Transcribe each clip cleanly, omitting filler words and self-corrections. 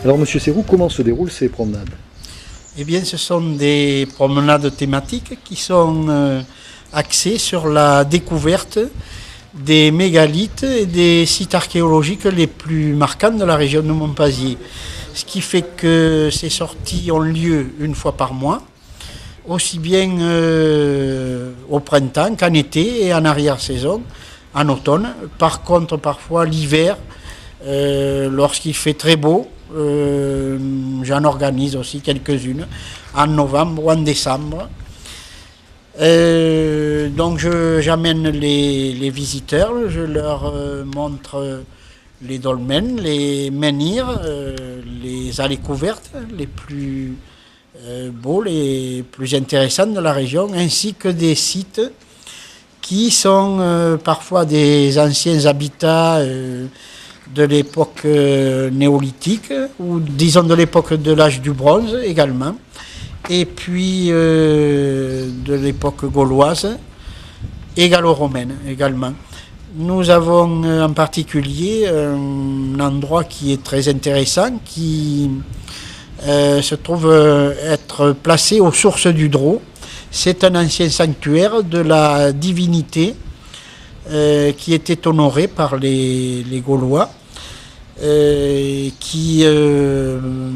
Alors Monsieur Serroux, comment se déroulent ces promenades? Eh bien, ce sont des promenades thématiques qui sont axées sur la découverte des mégalithes et des sites archéologiques les plus marquants de la région de Monpazier. Ce qui fait que ces sorties ont lieu une fois par mois, aussi bien au printemps qu'en été et en arrière-saison, en automne. Par contre, parfois l'hiver, lorsqu'il fait très beau, j'en organise aussi quelques-unes en novembre ou en décembre. Donc j'amène les visiteurs, je leur montre les dolmens, les menhirs, les allées couvertes les plus beaux, les plus intéressants de la région, ainsi que des sites qui sont parfois des anciens habitats de l'époque néolithique, ou disons de l'époque de l'âge du bronze également, et puis de l'époque gauloise et gallo-romaine également. Nous avons en particulier un endroit qui est très intéressant, qui se trouve être placé aux sources du Drô. C'est un ancien sanctuaire de la divinité qui était honorée par les Gaulois, qui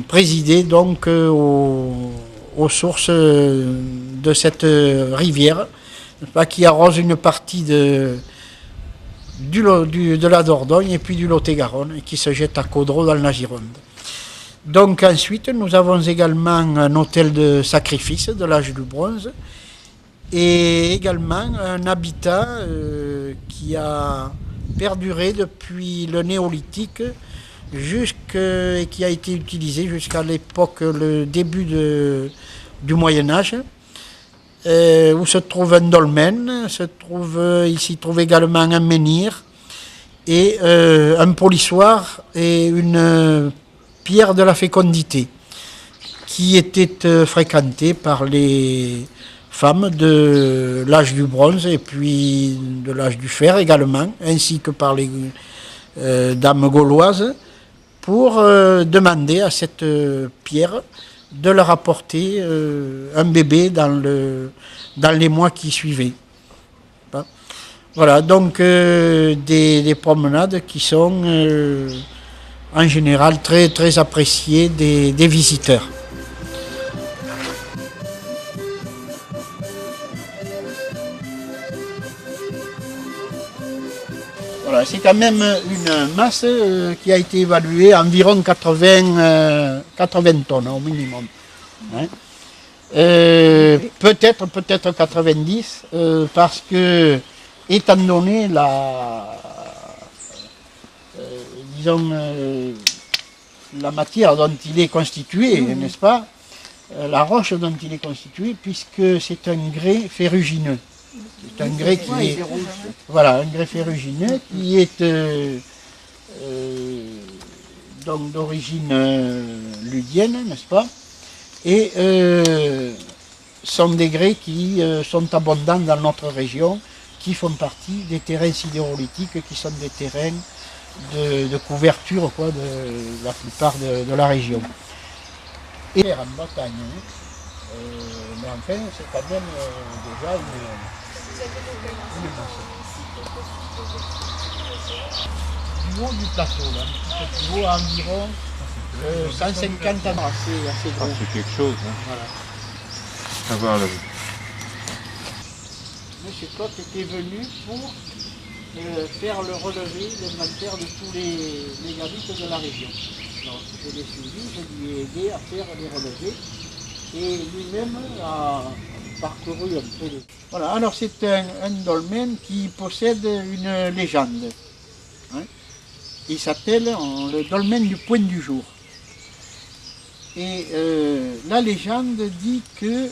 présidait donc aux sources de cette rivière, qui arrose une partie de la Dordogne et puis du Lot-et-Garonne, et qui se jette à Caudrot dans la Gironde. Donc ensuite, nous avons également un autel de sacrifice de l'âge du bronze, et également un habitat qui a perduré depuis le néolithique et qui a été utilisé jusqu'à l'époque, le début du Moyen-Âge, où se trouve un dolmen, il s'y trouve également un menhir et un polissoir et une pierre de la fécondité qui était fréquentée par les femmes de l'âge du bronze et puis de l'âge du fer également, ainsi que par les dames gauloises, pour demander à cette pierre de leur apporter un bébé dans les mois qui suivaient. Voilà, donc des promenades qui sont en général très, très appréciées des visiteurs. Voilà, c'est quand même une masse qui a été évaluée à environ 80 tonnes au minimum. Hein. Peut-être 90, parce que, étant donné la matière dont il est constitué, n'est-ce pas, la roche dont il est constitué, puisque c'est un grès ferrugineux. C'est un grès qui est, voilà, un grès ferrugineux qui est donc d'origine ludienne, n'est-ce pas, et sont des grès qui sont abondants dans notre région, qui font partie des terrains sidérolithiques, qui sont des terrains de couverture, quoi, de la plupart de la région. Et en Bretagne, mais enfin, c'est quand même déjà du haut du plateau, là, un petit peu plus haut, à environ 150 ans, assez gros. C'est quelque chose, hein. Voilà. À voir là. Monsieur Coq était venu pour faire le relevé, l'inventaire de tous les mégalithes de la région. Donc, je l'ai suivi, je lui ai aidé à faire les relevés, et lui-même a parcouru un peu. Voilà, alors c'est un dolmen qui possède une légende. Hein. Il s'appelle le dolmen du Point du Jour. Et la légende dit que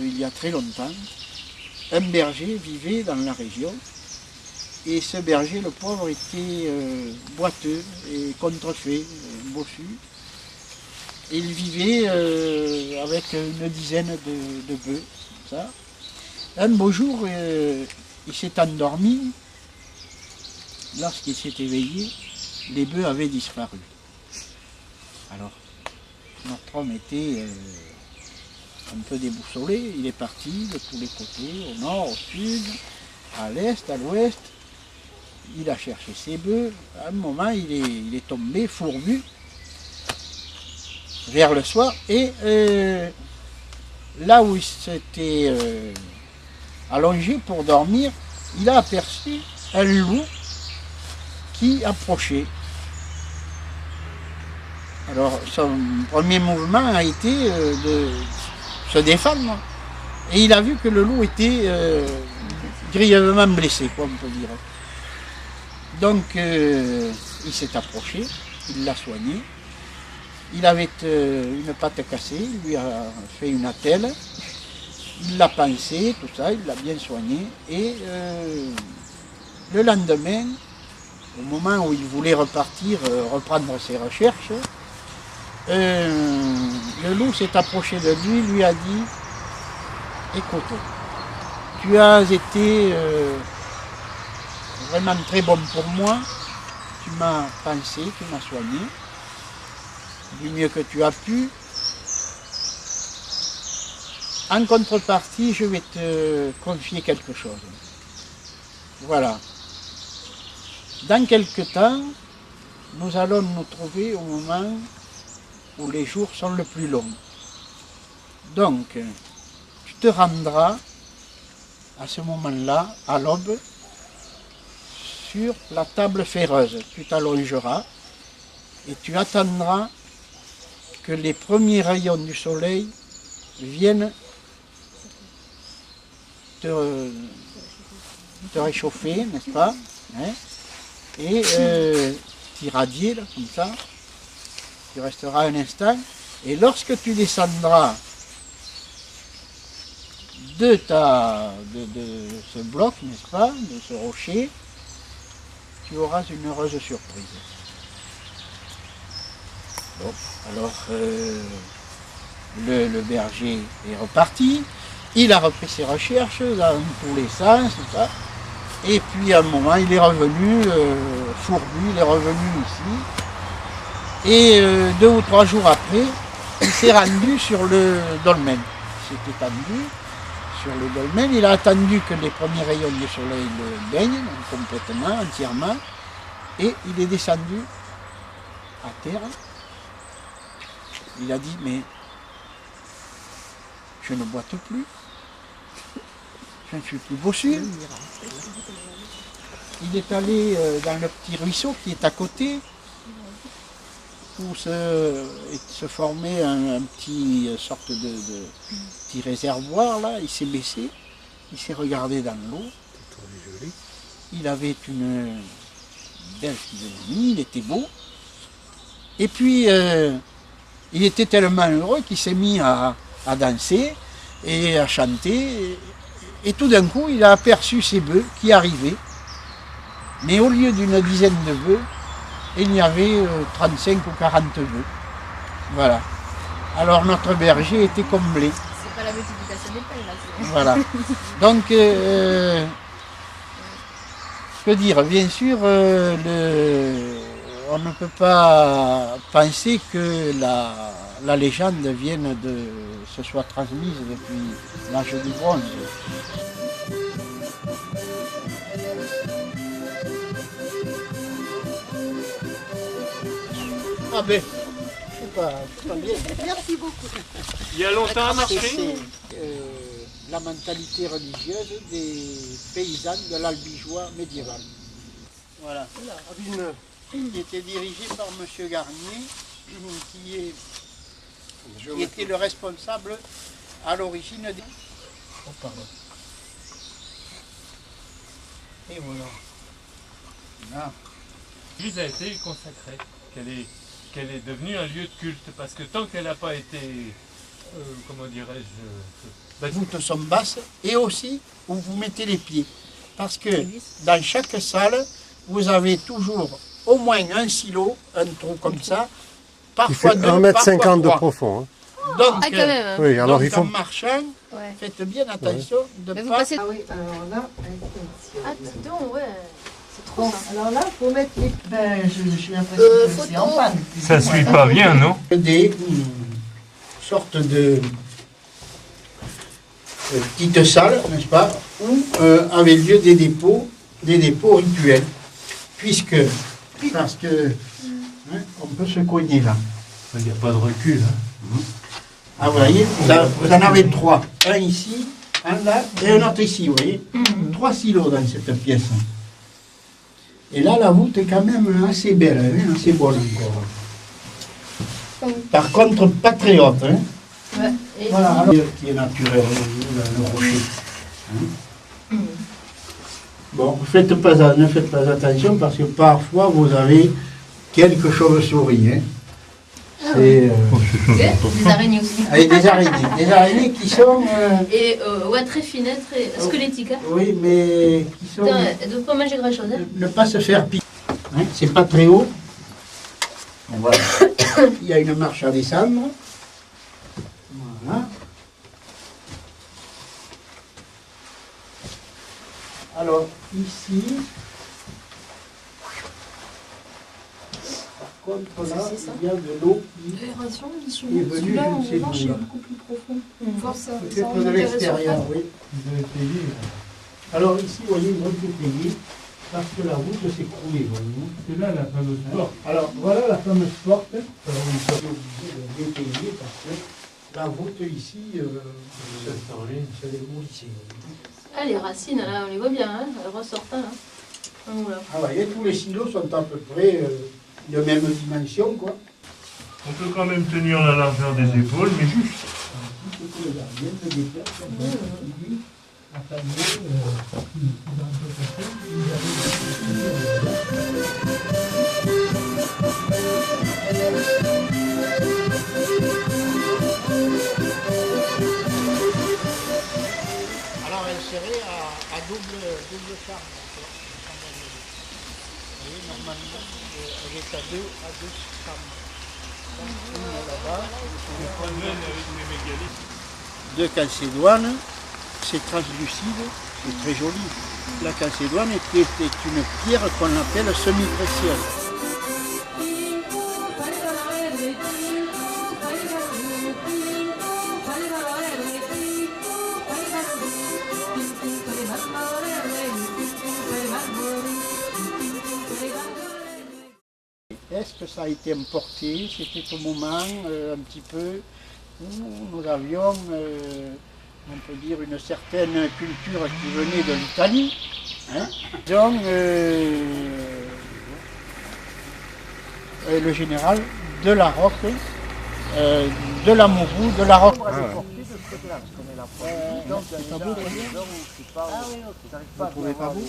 il y a très longtemps, un berger vivait dans la région, et ce berger, le pauvre, était boiteux et contrefait, bossu. Et il vivait avec une dizaine de bœufs. Ça. Un beau jour, il s'est endormi. Lorsqu'il s'est éveillé, les bœufs avaient disparu. Alors, notre homme était un peu déboussolé. Il est parti de tous les côtés, au nord, au sud, à l'est, à l'ouest. Il a cherché ses bœufs. À un moment, il est tombé fourbu vers le soir. Et là où il s'était allongé pour dormir, il a aperçu un loup qui approchait. Alors son premier mouvement a été de se défendre. Et il a vu que le loup était grièvement blessé, quoi, on peut dire. Donc il s'est approché, il l'a soigné. Il avait une patte cassée, il lui a fait une attelle. Il l'a pansé, tout ça, il l'a bien soigné. Et le lendemain, au moment où il voulait repartir, reprendre ses recherches, le loup s'est approché de lui a dit « Écoute, tu as été vraiment très bon pour moi, tu m'as pansé, tu m'as soigné, du mieux que tu as pu. En contrepartie, je vais te confier quelque chose. Voilà. Dans quelque temps, nous allons nous trouver au moment où les jours sont le plus longs. Donc, tu te rendras à ce moment-là, à l'aube, sur la table ferreuse. Tu t'allongeras et tu attendras que les premiers rayons du soleil viennent te réchauffer, n'est-ce pas, hein, et t'irradier, là, comme ça. Tu resteras un instant, et lorsque tu descendras de ce bloc, n'est-ce pas, de ce rocher, tu auras une heureuse surprise. Bon, alors, le berger est reparti, il a repris ses recherches dans tous les sens, tout ça, et puis à un moment, il est revenu, fourbu, il est revenu ici, et 2 ou 3 jours après, il s'est rendu sur le dolmen. Il s'est étendu sur le dolmen, il a attendu que les premiers rayons du soleil le baignent complètement, entièrement, et il est descendu à terre. Il a dit, mais je ne boite plus, je ne suis plus bossu. Il est allé dans le petit ruisseau qui est à côté, où se formait un petit sorte de petit réservoir là. Il s'est baissé, il s'est regardé dans l'eau. Il avait une belle physionomie, il était beau. Et puis il était tellement heureux qu'il s'est mis à danser et à chanter. Et tout d'un coup, il a aperçu ses bœufs qui arrivaient. Mais au lieu d'une dizaine de bœufs, il y avait 35 ou 40 bœufs. Voilà. Alors notre berger était comblé. C'est pas la multiplication des pains, là. Voilà. Donc, que dire, bien sûr, on ne peut pas penser que la légende se soit transmise depuis l'âge du bronze. Ah ben, je sais pas bien. Merci beaucoup. Il y a longtemps à marcher. C'est la mentalité religieuse des paysans de l'Albigeois médiéval. Voilà. Qui était dirigé par M. Garnier, qui était le responsable à l'origine des... Oh, pardon. Et voilà. Là. L'église a été consacrée, qu'elle est devenue un lieu de culte, parce que tant qu'elle n'a pas été, comment dirais-je, Voûte sont basses, et aussi où vous mettez les pieds. Parce que dans chaque salle, vous avez toujours au moins un silo, un trou comme ça, Il parfois fait 2, 1,50 parfois m de 3. profond. Hein. Donc, Ah, quand même. Hein. Oui, alors donc, il faut... en marchant, Ouais. faites bien attention de Mais ne vous pas... passez... Ah oui, alors là, attention. Ah, dis donc, ouais. C'est trop Bon, ça. alors là, il faut mettre les... Ben, j'ai l'impression que c'est en photo. panne. Ça suit pas bien, non? Des sorte de petite salle, n'est-ce pas, où avaient lieu des dépôts rituels, parce que on peut se cogner là. Il n'y a pas de recul. Hein. Ah, vous voyez, vous en avez 3. Un ici, un là, et un autre ici, vous voyez. 3 silos dans cette pièce. Et là, la voûte est quand même assez belle, hein, assez bonne encore. Par contre, pas très haute. Hein. Ouais. Et Voilà, alors, qui est naturel, le rocher. Hein. Bon, ne faites pas attention parce que parfois vous avez quelques chauves-souris. Hein. C'est des araignées aussi. avec des araignées qui sont. Et ouais, très fines, très squelettiques. Hein. Oui, mais qui sont. Putain, elles ne doivent pas manger grand-chose. Hein. Ne pas se faire piquer. Hein, c'est pas très haut. Voilà. Il y a une marche à descendre. Voilà. Alors, ici, par contre, là, C'est ça. il y a de l'eau qui L'aération, est venue, celui-là, je ne en sais revanche, d'où, il est là. beaucoup plus profond. Voir ça, peut-être de l'extérieur, oui. Vous avez payé, là. Alors ici, vous voyez, ils ont tout payé parce que la route s'est coulée, voyez-vous. C'est là la fameuse porte. Alors, voilà la fameuse porte. Alors, ils sont obligés de bien payer parce que la voûte ici, c'est des bouts ici. Ah, les racines, là, on les voit bien, hein, elles ressortent. Hein. Voilà. Ah, vous voyez, tous les silos sont à peu près de même dimension, quoi. On peut quand même tenir la largeur des épaules, mais juste. Alors elle serait à double charme. Vous voyez, normalement, elle est à deux charmes. Une là-bas, de calcédoine, c'est translucide, c'est très joli. La calcédoine est une pierre qu'on appelle semi-précieuse. Est-ce que ça a été importé? C'était au moment un petit peu où nous avions, on peut dire, une certaine culture qui venait de l'Italie. Hein? Donc, le général de la Roque, de la Mourou, de la Roque. Vous trouvez pas beau?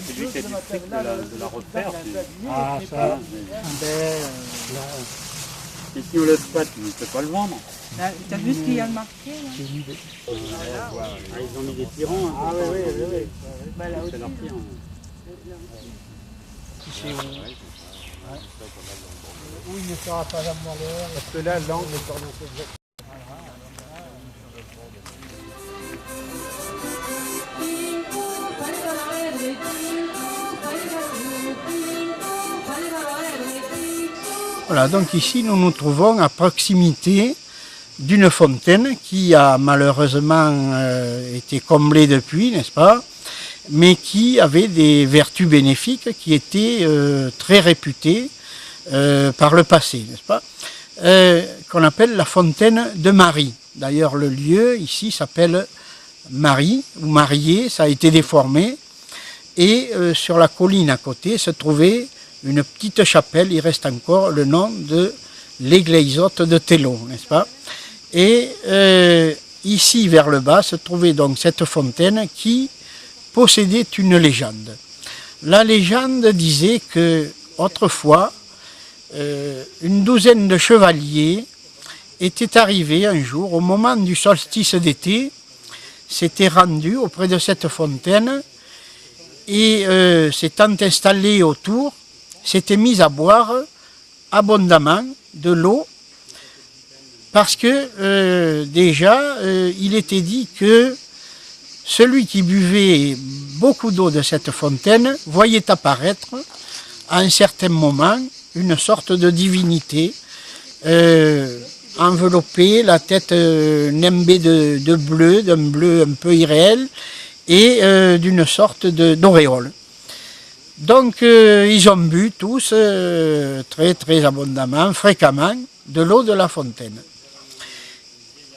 C'est lui qui a du fric de la refaire. Ah, ça, Et si on le squatte, il ne peut pas le vendre. T'as vu ce qu'il y a de marqué là? Ah, ils ont mis des tirants. Hein, Ah oui, oui, oui. c'est leur tir. Où il ne sera pas à mourir, parce que là, l'angle est orienté exactement. Voilà, donc ici nous nous trouvons à proximité d'une fontaine qui a malheureusement été comblée depuis, n'est-ce pas, mais qui avait des vertus bénéfiques qui étaient très réputées par le passé, n'est-ce pas, qu'on appelle la fontaine de Marie. D'ailleurs, le lieu ici s'appelle Marie, ou Marié, ça a été déformé, et sur la colline à côté se trouvait une petite chapelle, il reste encore le nom de l'Égleisotte de Tello, n'est-ce pas? Et ici, vers le bas, se trouvait donc cette fontaine qui possédait une légende. La légende disait que, autrefois, une douzaine de chevaliers étaient arrivés un jour, au moment du solstice d'été, s'étaient rendus auprès de cette fontaine et s'étant installés autour, s'étaient mis à boire abondamment de l'eau parce que déjà il était dit que celui qui buvait beaucoup d'eau de cette fontaine voyait apparaître à un certain moment une sorte de divinité enveloppée, la tête nimbée de bleu, d'un bleu un peu irréel, et d'une sorte d'auréole. Donc ils ont bu tous très très abondamment, fréquemment, de l'eau de la fontaine.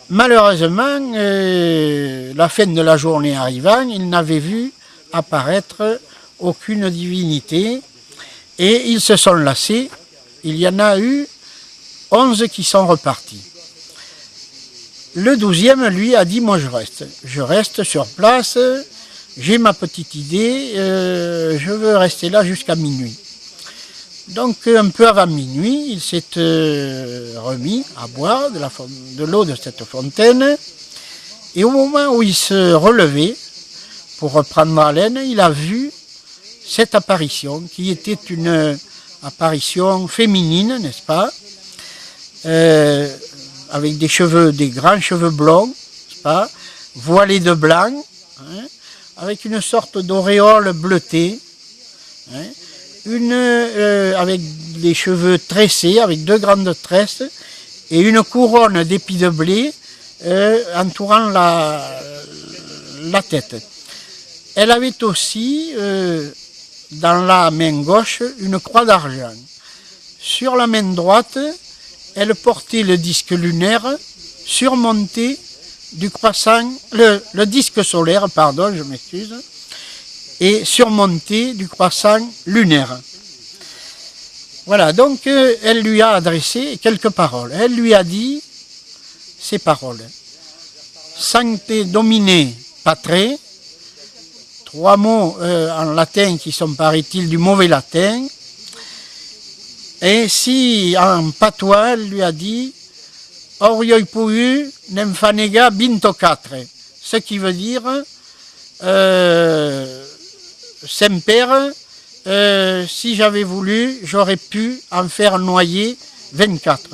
Malheureusement, la fin de la journée arrivant, ils n'avaient vu apparaître aucune divinité et ils se sont lassés. Il y en a eu 11 qui sont repartis. Le 12e, lui, a dit « moi je reste sur place, j'ai ma petite idée, je veux rester là jusqu'à minuit ». Donc un peu avant minuit, il s'est remis à boire de l'eau de cette fontaine et au moment où il se relevait pour reprendre haleine, il a vu cette apparition qui était une apparition féminine, n'est-ce pas, avec des grands cheveux blonds, n'est-ce pas, voilée de blanc, hein, avec une sorte d'auréole bleutée, hein, avec les cheveux tressés, avec 2 grandes tresses et une couronne d'épis de blé entourant la tête. Elle avait aussi dans la main gauche une croix d'argent. Sur la main droite, elle portait le disque lunaire surmonté du croissant, le disque solaire, pardon, je m'excuse, et surmonté du croissant lunaire. Voilà, donc elle lui a adressé quelques paroles. Elle lui a dit ces paroles. Sancte Domine Patre, 3 mots en latin qui sont, paraît-il, du mauvais latin. Et si en patois, elle lui a dit Orioi Puu Nymphanega Binto 4, ce qui veut dire Saint-Père, si j'avais voulu, j'aurais pu en faire noyer 24.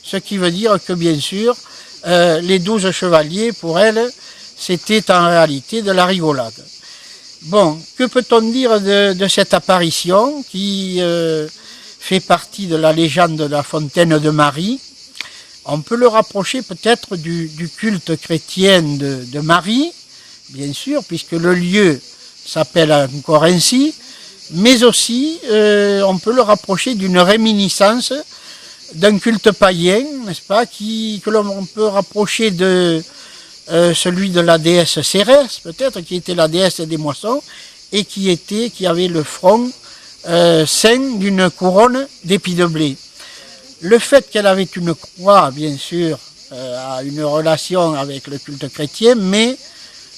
Ce qui veut dire que, bien sûr, les 12 chevaliers, pour elle, c'était en réalité de la rigolade. Bon, que peut-on dire de cette apparition qui fait partie de la légende de la fontaine de Marie? On peut le rapprocher peut-être du culte chrétien de Marie, bien sûr, puisque le lieu s'appelle encore ainsi, mais aussi on peut le rapprocher d'une réminiscence d'un culte païen, n'est-ce pas, que l'on peut rapprocher de celui de la déesse Cérès, peut-être, qui était la déesse des moissons, et qui avait le front ceint d'une couronne d'épis de blé. Le fait qu'elle avait une croix, bien sûr, a une relation avec le culte chrétien, mais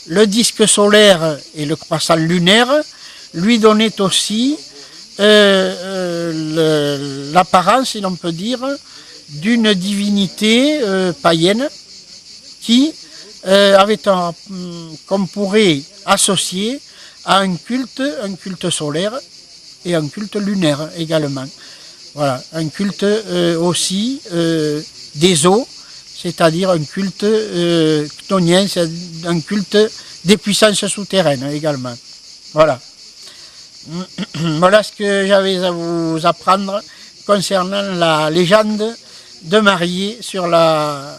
le disque solaire et le croissant lunaire lui donnaient aussi l'apparence, si l'on peut dire, d'une divinité païenne qui qu'on pourrait associer à un culte solaire et un culte lunaire également. Voilà, un culte aussi des eaux, c'est-à-dire un culte chtonien, c'est un culte des puissances souterraines également. Voilà. Voilà ce que j'avais à vous apprendre concernant la légende de Marie sur la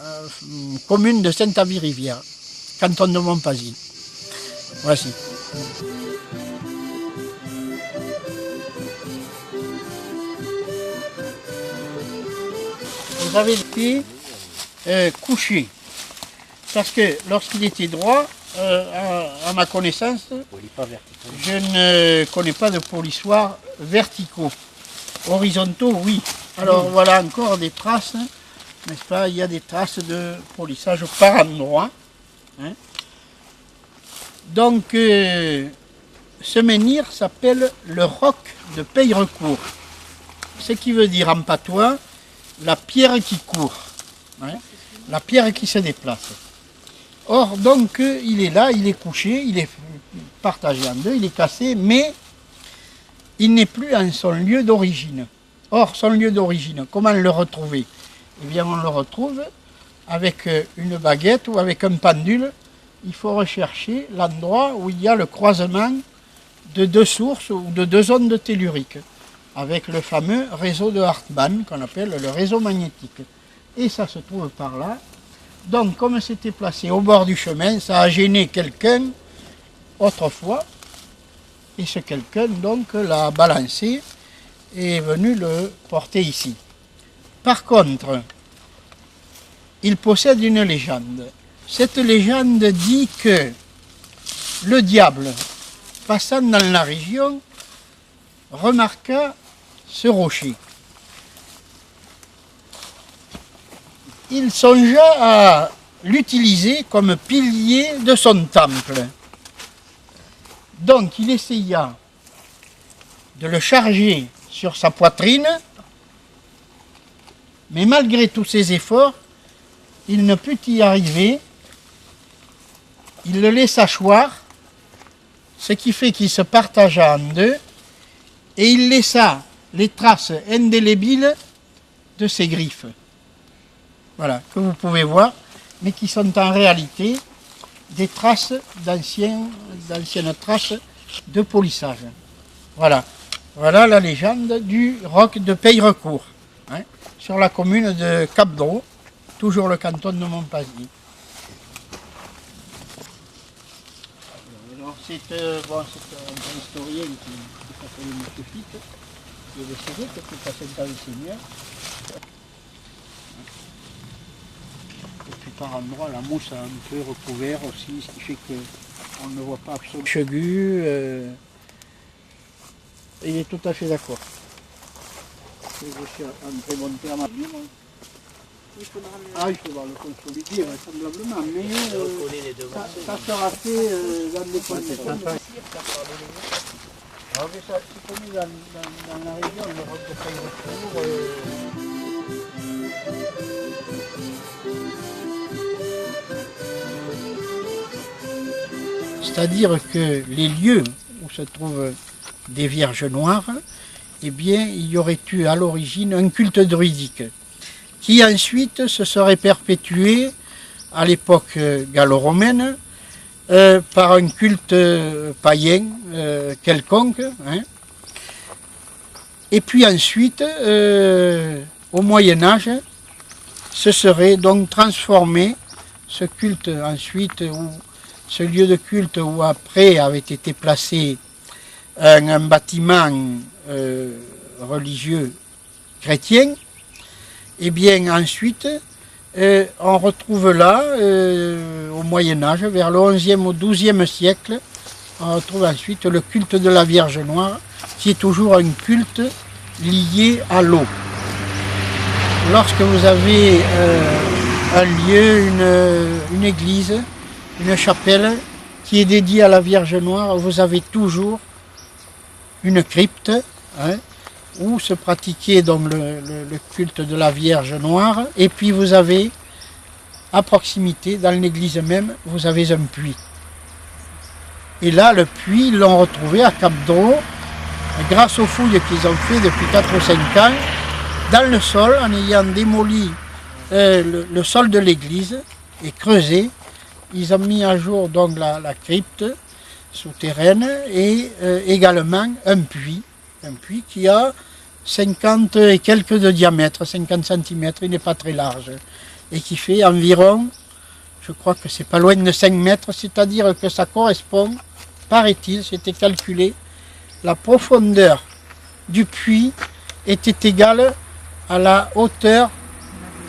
commune de Saint-Avy-Rivière, canton de Montpazy. Voici. Vous avez été couché, parce que lorsqu'il était droit, à ma connaissance, je ne connais pas de polissoirs verticaux. Horizontaux, oui. Alors voilà encore des traces, n'est-ce pas? Il y a des traces de polissage par endroits. Hein. Donc, ce menhir s'appelle le roc de Peyrecourt, ce qui veut dire en patois la pierre qui court, hein, la pierre qui se déplace. Or, donc, il est là, il est couché, il est partagé en deux, il est cassé, mais il n'est plus en son lieu d'origine. Or, son lieu d'origine, comment le retrouver? Eh bien, on le retrouve avec une baguette ou avec un pendule. Il faut rechercher l'endroit où il y a le croisement de 2 sources ou de 2 ondes telluriques, avec le fameux réseau de Hartmann, qu'on appelle le réseau magnétique. et ça se trouve par là. Donc comme c'était placé au bord du chemin, ça a gêné quelqu'un autrefois, et ce quelqu'un donc l'a balancé et est venu le porter ici. Par contre, il possède une légende. Cette légende dit que le diable, passant dans la région, remarqua ce rocher. Il songea à l'utiliser comme pilier de son temple. Donc il essaya de le charger sur sa poitrine, mais malgré tous ses efforts, il ne put y arriver. Il le laissa choir, ce qui fait qu'il se partagea en deux, et il laissa les traces indélébiles de ses griffes. Voilà, que vous pouvez voir, mais qui sont en réalité des traces d'anciennes traces de polissage. Voilà. Voilà la légende du roc de Peyrecourt, hein, sur la commune de Cap-Dros, toujours le canton de Montpasier. Alors c'est un historien qui s'appelle M. Fitte, qui est décédé, qui était passé dans le Seigneur. Et puis par endroits, la mousse a un peu recouvert aussi, ce qui fait qu'on ne voit pas absolument. Chegu, il est tout à fait d'accord. Je suis en très bonne terme. Ah, il faudra le consolider vraisemblablement, mais ça sera fait dans des conditions. Alors, c'est connu dans la région, le roc de Peyrecourt. C'est-à-dire que les lieux où se trouvent des Vierges Noires, eh bien, il y aurait eu à l'origine un culte druidique, qui ensuite se serait perpétué à l'époque gallo-romaine par un culte païen quelconque, hein. Et puis ensuite, au Moyen-Âge, se serait donc transformé ce culte ensuite, ce lieu de culte où après avait été placé un bâtiment religieux chrétien, et bien ensuite on retrouve là, au Moyen-Âge, vers le 11e ou 12e siècle, on retrouve ensuite le culte de la Vierge Noire, qui est toujours un culte lié à l'eau. Lorsque vous avez un lieu, une église, une chapelle qui est dédiée à la Vierge Noire, vous avez toujours une crypte, hein, où se pratiquait donc le culte de la Vierge Noire, et puis vous avez à proximité, dans l'église même, vous avez un puits. Et là, le puits, ils l'ont retrouvé à Cap-Dros, grâce aux fouilles qu'ils ont fait depuis 4 ou 5 ans, dans le sol, en ayant démoli le sol de l'église et creusé. Ils ont mis à jour donc la crypte souterraine et également un puits qui a 50 et quelques de diamètre, 50 cm, il n'est pas très large, et qui fait environ, je crois que c'est pas loin de 5 mètres, c'est-à-dire que ça correspond, paraît-il, c'était calculé, la profondeur du puits était égale à la hauteur,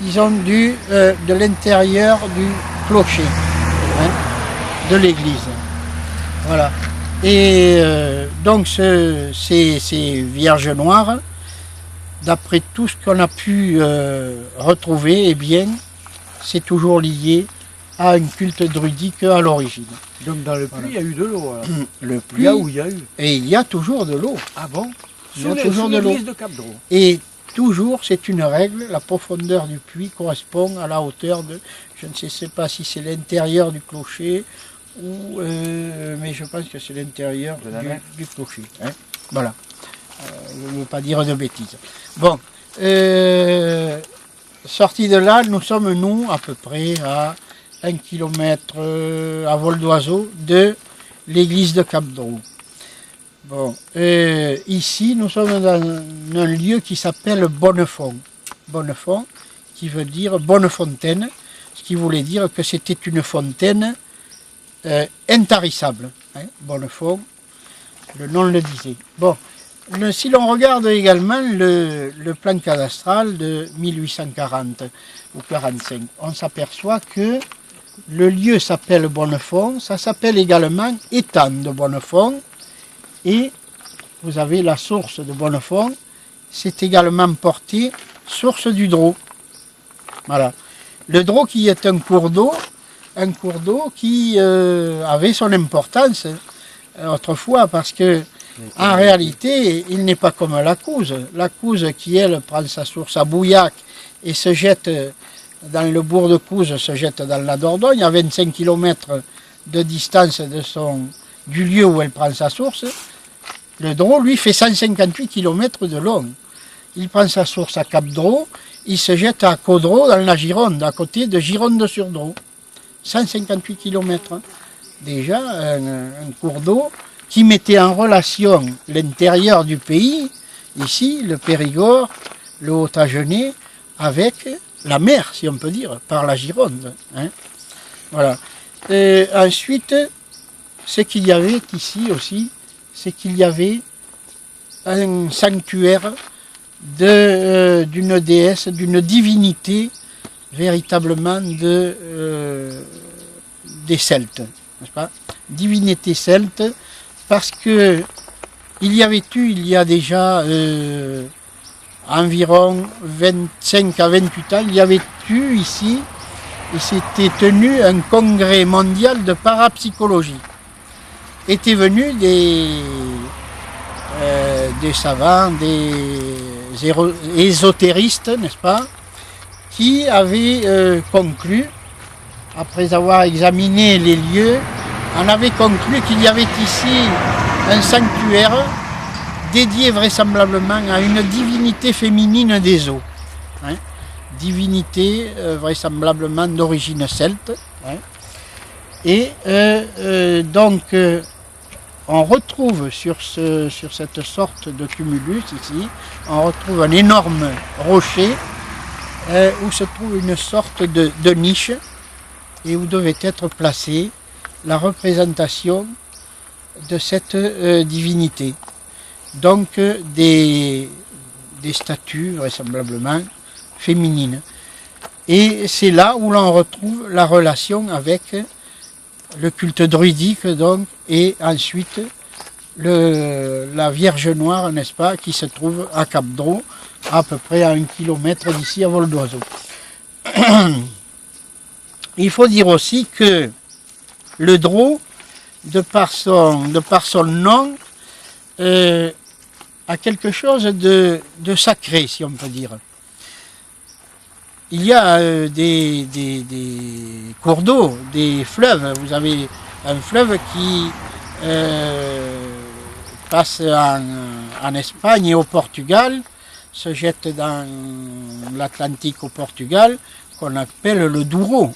disons, de l'intérieur du clocher, hein, de l'église. Voilà. Et donc ces Vierges Noires, d'après tout ce qu'on a pu retrouver, eh bien, c'est toujours lié à un culte druidique à l'origine. Donc dans le puits, il y a eu de l'eau. Le puits, Là où il y a eu. Et il y a toujours de l'eau. Ah bon? Il y a toujours de l'eau. De Cap-Dros. Et toujours, c'est une règle, la profondeur du puits correspond à la hauteur de, je ne sais pas si c'est l'intérieur du clocher, ou, mais je pense que c'est l'intérieur du clocher. Hein. Voilà. Je ne veux pas dire de bêtises. Bon, sorti de là, nous sommes, nous, à peu près à 1 kilomètre à vol d'oiseau de l'église de Cap-Dros. Bon, ici, nous sommes dans un lieu qui s'appelle Bonnefond. Bonnefond, qui veut dire bonne fontaine, ce qui voulait dire que c'était une fontaine intarissable. Hein, Bonnefond, le nom le disait. Bon, si l'on regarde également le plan cadastral de 1840 ou 45, on s'aperçoit que le lieu s'appelle Bonnefond, ça s'appelle également étang de Bonnefond, et vous avez la source de Bonnefond, c'est également porté source du Drô. Voilà. Le Drô qui est un cours d'eau qui avait son importance autrefois, parce que en réalité, il n'est pas comme la Couze. La Couze qui, elle, prend sa source à Bouillac et se jette dans le bourg de Couze, se jette dans la Dordogne, à 25 km de distance du lieu où elle prend sa source. Le Drô, lui, fait 158 km de long. Il prend sa source à Cap-Drô, il se jette à Caudrot dans la Gironde, à côté de Gironde-sur-Drô. 158 km. Déjà, un cours d'eau qui mettait en relation l'intérieur du pays, ici, le Périgord, le Haut-Agenais, avec la mer, si on peut dire, par la Gironde. Hein. Voilà. Et ensuite, ce qu'il y avait ici aussi, c'est qu'il y avait un sanctuaire d'une déesse, d'une divinité, véritablement des Celtes, n'est-ce pas? Divinité celte, parce que il y a déjà environ 25 à 28 ans, il y avait eu ici, il s'était tenu un congrès mondial de parapsychologie. Étaient venus des savants, des ésotéristes, n'est-ce pas, qui avaient conclu, après avoir examiné les lieux, on avait conclu qu'il y avait ici un sanctuaire dédié vraisemblablement à une divinité féminine des eaux. Hein, divinité vraisemblablement d'origine celte. Hein, et donc, on retrouve sur cette sorte de tumulus ici, on retrouve un énorme rocher où se trouve une sorte de niche et où devait être placée la représentation de cette divinité. Donc des statues vraisemblablement féminines. Et c'est là où l'on retrouve la relation avec le culte druidique, donc, et ensuite la Vierge Noire, n'est-ce pas, qui se trouve à Cap-Drô, à peu près à 1 kilomètre d'ici, à vol d'oiseau. Il faut dire aussi que le Drô, de par son nom, a quelque chose de sacré, si on peut dire. Il y a des cours d'eau, des fleuves. Vous avez un fleuve qui passe en Espagne et au Portugal, se jette dans l'Atlantique au Portugal, qu'on appelle le Douro.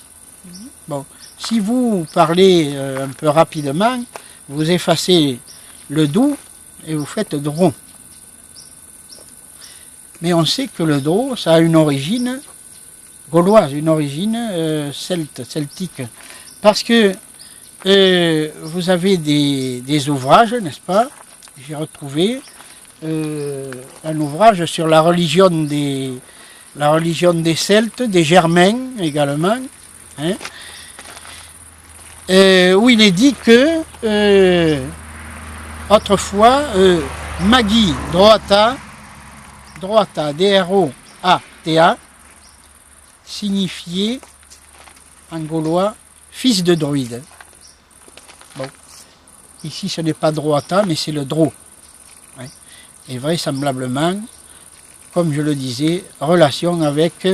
Bon, si vous parlez un peu rapidement, vous effacez le Doubs et vous faites Drô. Mais on sait que le Drô, ça a une origine gauloise, une origine celtique. Parce que vous avez des ouvrages, n'est-ce pas? J'ai retrouvé un ouvrage sur la religion des Celtes, des Germains également, hein, où il est dit que autrefois Magi Droata, D-R-O-A-T-A, signifiait en gaulois fils de druide. Bon, ici ce n'est pas Droata, mais c'est le Drô. Ouais. Et vraisemblablement, comme je le disais, relation avec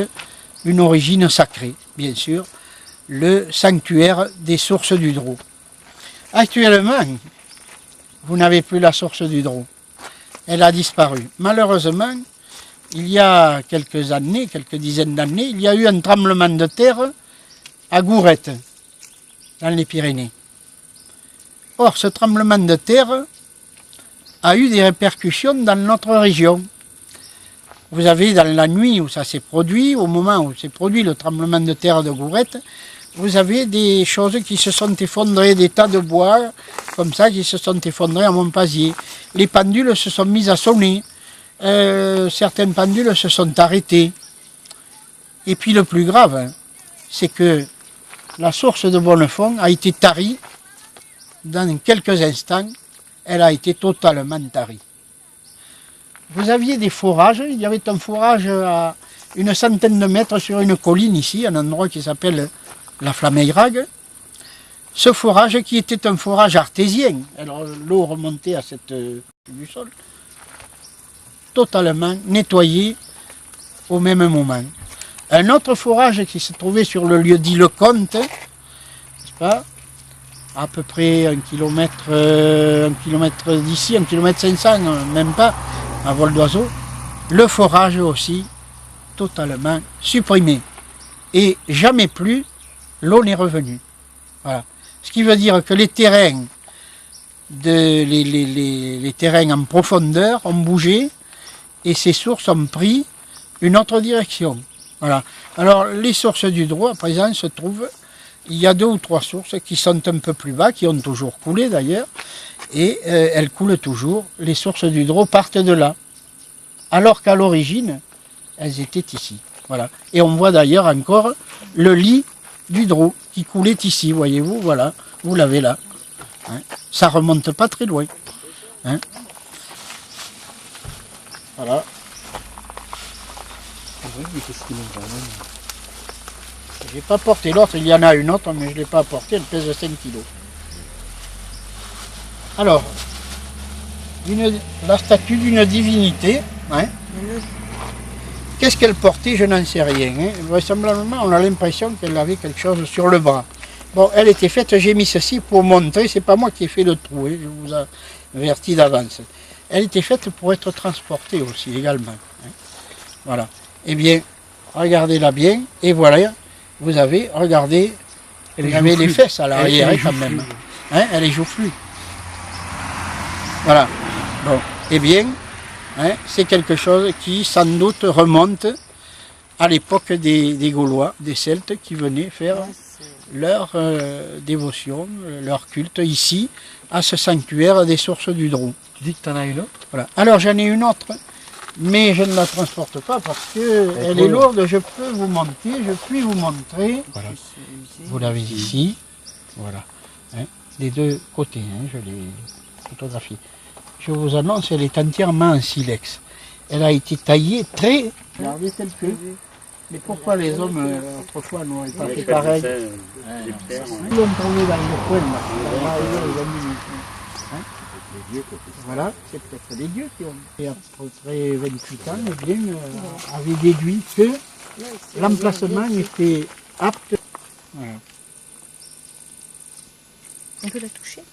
une origine sacrée, bien sûr, le sanctuaire des sources du Drô. Actuellement, vous n'avez plus la source du Drô. Elle a disparu. Malheureusement, il y a quelques années, quelques dizaines d'années, il y a eu un tremblement de terre à Gourette, dans les Pyrénées. Or, ce tremblement de terre a eu des répercussions dans notre région. vous avez dans la nuit où ça s'est produit, au moment où s'est produit le tremblement de terre de Gourette, vous avez des choses qui se sont effondrées, des tas de bois comme ça qui se sont effondrés à Montpazier. Les pendules se sont mises à sonner, certaines pendules se sont arrêtées. Et puis le plus grave, hein, c'est que la source de Bonnefond a été tarie dans quelques instants, elle a été totalement tarie. Vous aviez des forages, il y avait un forage à une centaine de mètres sur une colline ici, un endroit qui s'appelle la Flameirague. Ce forage qui était un forage artésien, alors l'eau remontait à cette du sol, totalement nettoyé au même moment. Un autre forage qui se trouvait sur le lieu dit Le Comte, n'est-ce pas, à peu près 1 kilomètre d'ici, 1,5 km, même pas, à vol d'oiseau, le forage aussi totalement supprimé. Et jamais plus l'eau n'est revenue. Voilà. Ce qui veut dire que les terrains, les terrains en profondeur ont bougé et ces sources ont pris une autre direction. Voilà. Alors les sources du Drô à présent se trouvent, il y a 2 ou 3 sources qui sont un peu plus bas, qui ont toujours coulé d'ailleurs, et elles coulent toujours, les sources du Drô partent de là. Alors qu'à l'origine, elles étaient ici. Voilà. Et on voit d'ailleurs encore le lit du Drô qui coulait ici, voyez-vous, voilà, vous l'avez là. Hein. Ça remonte pas très loin. Hein. Voilà. Je n'ai pas porté l'autre, il y en a une autre, mais je ne l'ai pas portée, elle pèse 5 kilos. Alors, la statue d'une divinité, hein. Qu'est-ce qu'elle portait, je n'en sais rien. Hein. Vraisemblablement, on a l'impression qu'elle avait quelque chose sur le bras. Bon, elle était faite, j'ai mis ceci pour montrer, c'est pas moi qui ai fait le trou, hein, je vous avertis d'avance. Elle était faite pour être transportée aussi, également. Hein. Voilà. Eh bien, regardez-la bien, et voilà, vous avez, regardez, vous avez les fesses à l'arrière, quand même. Hein, elle est joufflue. Voilà. Bon, eh bien, hein, c'est quelque chose qui, sans doute, remonte à l'époque des Gaulois, des Celtes, qui venaient faire leur dévotion, leur culte ici, à ce sanctuaire des sources du Drô. Tu dis que tu en as une autre? Voilà. Alors j'en ai une autre, mais je ne la transporte pas parce qu'elle est lourde. Je puis vous montrer. Voilà. Vous l'avez ici. Voilà. Hein, des deux côtés, hein, je l'ai photographiée. Je vous annonce, elle est entièrement en silex. Elle a été taillée très... Regardez tel que... Mais pourquoi les hommes, autrefois, n'auraient pas fait pareil? Ils l'ont trouvé dans le coin, là. Hein? Voilà, c'est peut-être les dieux qui ont fait à peu près 28 ans, eh bien, avaient déduit que l'emplacement était apte. Voilà. On peut la toucher?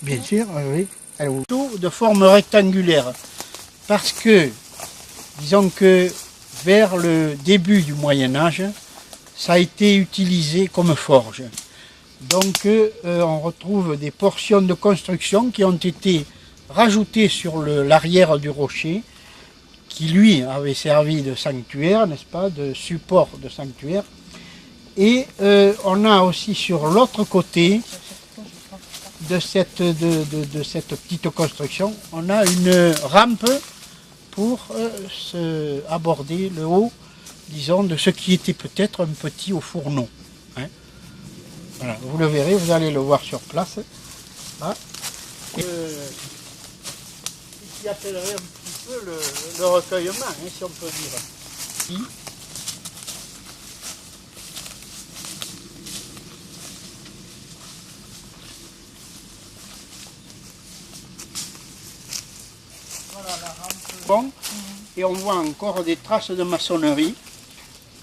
Bien sûr, oui. Elle est tout de forme rectangulaire. Parce que, disons que vers le début du Moyen-Âge, ça a été utilisé comme forge. Donc on retrouve des portions de construction qui ont été rajoutées sur l'arrière du rocher, qui lui avait servi de sanctuaire, n'est-ce pas, de support de sanctuaire. Et on a aussi sur l'autre côté de cette petite construction, on a une rampe pour aborder le haut, disons, de ce qui était peut-être un petit au fourneau. Hein. Voilà, vous le verrez, vous allez le voir sur place. Là. Ce qui appellerait un petit peu le recueillement, hein, si on peut dire. Ici. Voilà la rampe. Bon, et on voit encore des traces de maçonnerie,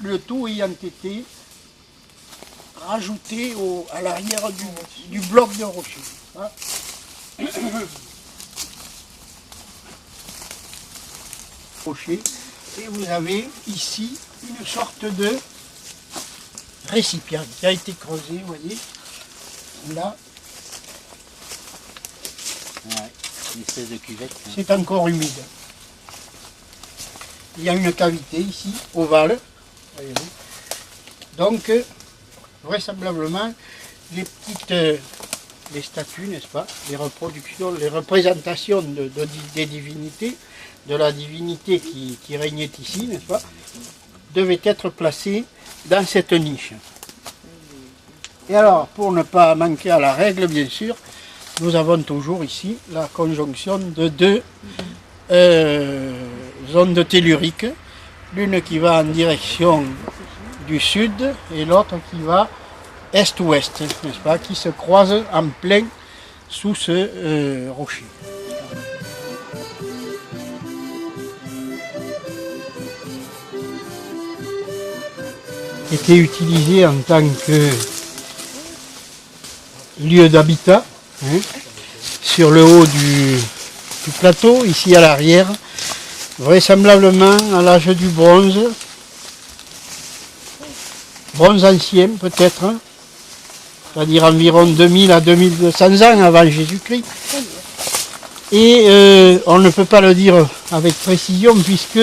le tout ayant été rajouté à l'arrière du bloc de rocher. Hein. Rocher. Et vous avez ici une sorte de récipient qui a été creusé, vous voyez, là. Ouais, une espèce de cuvette. C'est encore humide. il y a une cavité ici, ovale. Voyez-vous. Donc, vraisemblablement, les statues, n'est-ce pas, les reproductions, les représentations des divinités, de la divinité qui régnait ici, n'est-ce pas, devaient être placées dans cette niche. Et alors, pour ne pas manquer à la règle, bien sûr, nous avons toujours ici la conjonction de deux ondes telluriques, l'une qui va en direction du sud et l'autre qui va est-ouest, n'est-ce pas, qui se croisent en plein sous ce rocher. Était utilisé en tant que lieu d'habitat, hein, sur le haut du plateau, ici à l'arrière, vraisemblablement à l'âge du bronze ancien peut-être, hein, c'est-à-dire environ 2000 à 2200 ans avant Jésus-Christ. Et on ne peut pas le dire avec précision puisque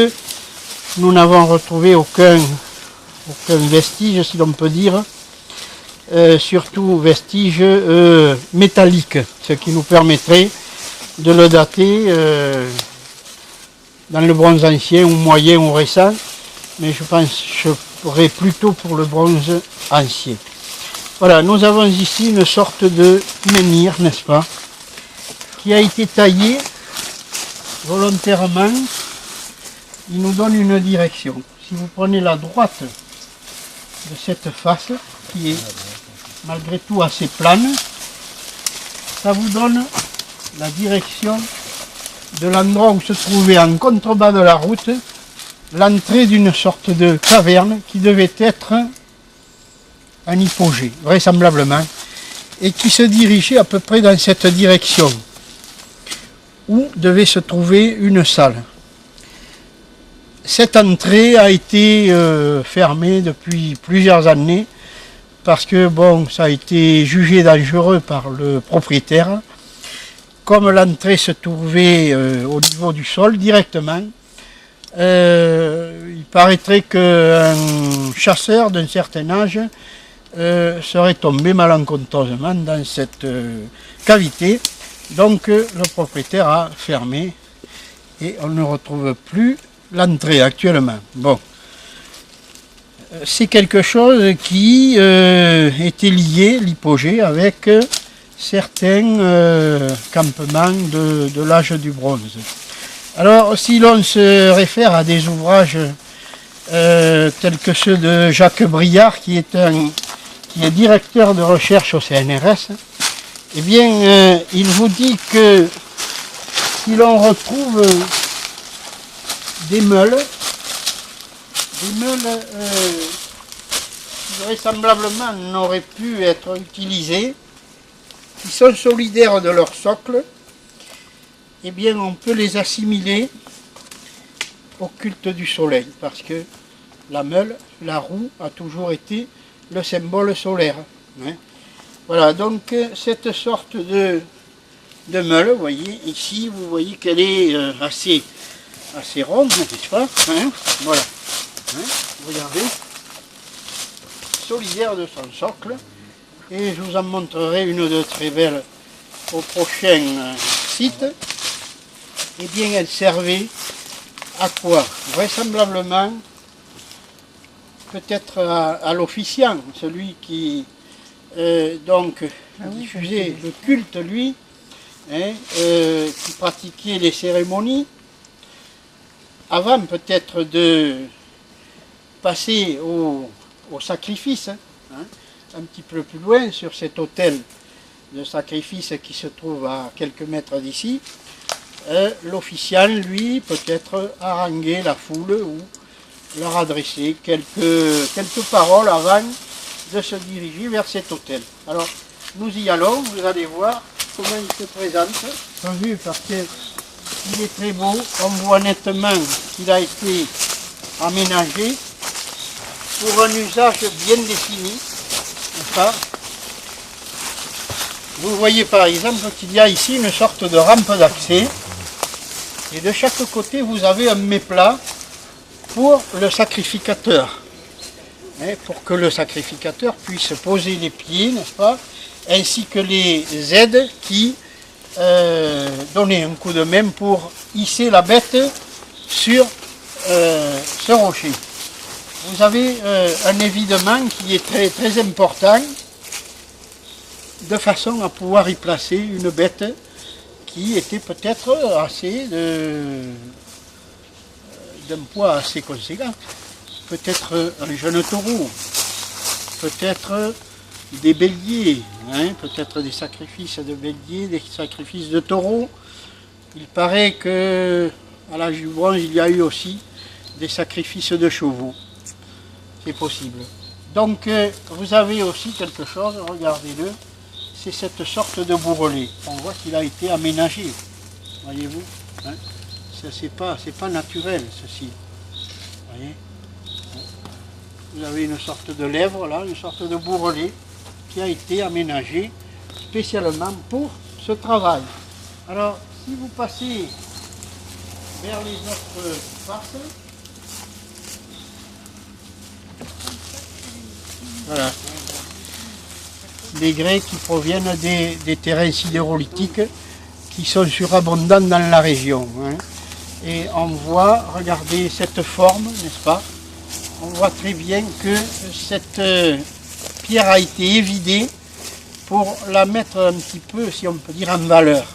nous n'avons retrouvé aucun vestige, si l'on peut dire, surtout vestige métallique, ce qui nous permettrait de le dater dans le bronze ancien ou moyen ou récent, mais je penserais plutôt pour le bronze ancien. Voilà, nous avons ici une sorte de menhir, n'est-ce pas, qui a été taillé volontairement. Il nous donne une direction. Si vous prenez la droite de cette face, qui est malgré tout assez plane, ça vous donne la direction de l'endroit où se trouvait en contrebas de la route l'entrée d'une sorte de caverne qui devait être un hypogée, vraisemblablement, et qui se dirigeait à peu près dans cette direction, où devait se trouver une salle. Cette entrée a été fermée depuis plusieurs années, parce que bon, ça a été jugé dangereux par le propriétaire. Comme l'entrée se trouvait au niveau du sol directement, il paraîtrait qu'un chasseur d'un certain âge serait tombé malencontreusement dans cette cavité. Donc le propriétaire a fermé et on ne retrouve plus l'entrée actuellement. Bon. C'est quelque chose qui était lié, l'hypogée, avec certains campements de l'âge du bronze. Alors, si l'on se réfère à des ouvrages tels que ceux de Jacques Briard, qui est directeur de recherche au CNRS, eh bien, il vous dit que si l'on retrouve des meules qui vraisemblablement n'auraient pu être utilisées, qui sont solidaires de leur socle, eh bien on peut les assimiler au culte du soleil, parce que la meule, la roue, a toujours été le symbole solaire. Hein. Voilà, donc cette sorte de meule, vous voyez, ici, vous voyez qu'elle est assez ronde, n'est-ce pas, hein. Voilà. Hein, regardez, solidaire de son socle, et je vous en montrerai une de très belle au prochain site. Eh bien, elle servait à quoi? Vraisemblablement, peut-être à l'officiant, celui qui diffusait le culte, lui, hein, qui pratiquait les cérémonies, avant peut-être de passer au sacrifice, hein, un petit peu plus loin, sur cet autel de sacrifice qui se trouve à quelques mètres d'ici. L'officiant, lui, peut-être haranguer la foule ou leur adresser quelques paroles avant de se diriger vers cet autel. Alors, nous y allons, vous allez voir comment il se présente. Pas vu parce qu'il est très beau, on voit nettement qu'il a été aménagé pour un usage bien défini, n'est-ce pas? Vous voyez par exemple qu'il y a ici une sorte de rampe d'accès, et de chaque côté vous avez un méplat pour le sacrificateur. Hein, pour que le sacrificateur puisse poser les pieds, n'est-ce pas, ainsi que les aides qui donnaient un coup de main pour hisser la bête sur ce rocher. Vous avez un évidement qui est très, très important, de façon à pouvoir y placer une bête qui était peut-être assez d'un poids assez conséquent. Peut-être un jeune taureau, peut-être des béliers, hein, peut-être des sacrifices de béliers, des sacrifices de taureaux. Il paraît qu'à l'âge du bronze, il y a eu aussi des sacrifices de chevaux. C'est possible. Donc vous avez aussi quelque chose, regardez-le, c'est cette sorte de bourrelet. On voit qu'il a été aménagé, voyez-vous, hein. C'est pas naturel ceci, voyez. Vous avez une sorte de lèvre là, une sorte de bourrelet qui a été aménagé spécialement pour ce travail. Alors, si vous passez vers les autres faces, voilà, des grès qui proviennent des terrains sidérolithiques qui sont surabondants dans la région. Hein. Et on voit, regardez cette forme, n'est-ce pas? On voit très bien que cette pierre a été évidée pour la mettre un petit peu, si on peut dire, en valeur.